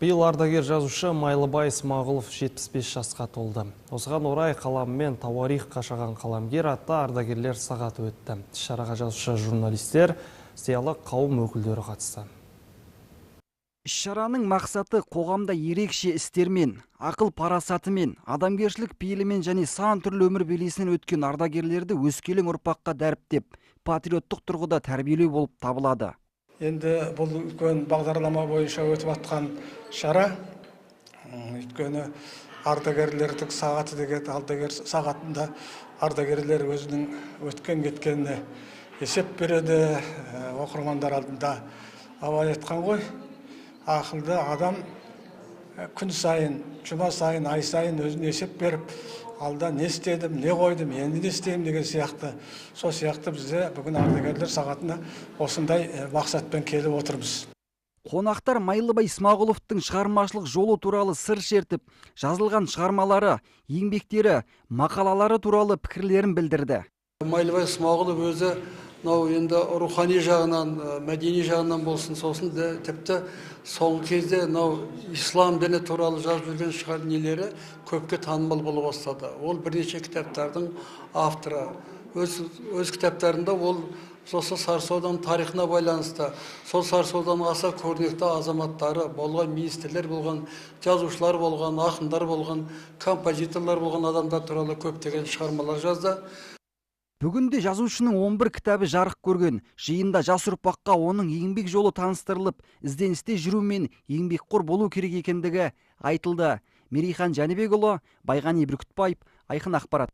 Биыл ардагер жазушы Майлыбай Смағұлов 75 жасқа толды. Осыған орай қалам мен тауарих қашаған қаламгер атты ардагерлер сағаты өтті. Шараға жазушы журналистер, зиялы қауым өкілдері қатысты. Іс-шараның мақсаты қоғамда ерекше істермен, ақыл парасатымен, адамгершілік пейілімен және сан түрлі өмір белесінен өткен ардагерлерді өскелең ұрпаққа дәріптеп, патриоттық тұрғыда тәрбиелеу болып табылады. Енді бұл үлкен бағдарлама бойынша өтіп жатқан шара, өйткені ардагерлердің сағаты деген ардагер сағатында ардагерлер өзінің өткен кеткеніне есеп береді, оқырмандар алдында. Абай айтқан ғой, ақылды адам күн сайын, жұма сайын, ай сайын өзіне есеп беріп, алда не істедім, не қойдым, енді не істеймін деген сияқты. Сол сияқты бізде бүгін ардагерлер сағатына осындай мақсатпен келіп отырмыз. Қонақтар Майлыбай Смағұловтың шығармашылық жолы туралы сыр шертіп, жазылған шығармалары, еңбектері, мақалалары туралы пікірлерін білдірді. Майлыбай Смағұлов өзі енді рухани жағынан, мәдени жағынан болсын, сосын тіпті соңғы кезде ислам діні туралы жазып жүрген шығармалары көпке танымал бола бастады. Ол бірнеше кітаптардың авторы. Өз кітаптарында ол осы Сарысудан тарихына байланысты, сол Сарысудан аса көрнекті азаматтары болған, министрлер болған, жазушылар болған, ақындар болған, композиторлар болған адамдар туралы көптеген шығармалар жазды. Бүгінде жазушының 11 кітабы жарық көрген. Жиында жас ұрпаққа оның еңбек жолы таныстырылып, ізденісте жүру мен еңбекқор болу керек екендігі айтылды. Мерейхан Жәнібекұлы, Байғани Бүркітбаев, Айқын ақпарат.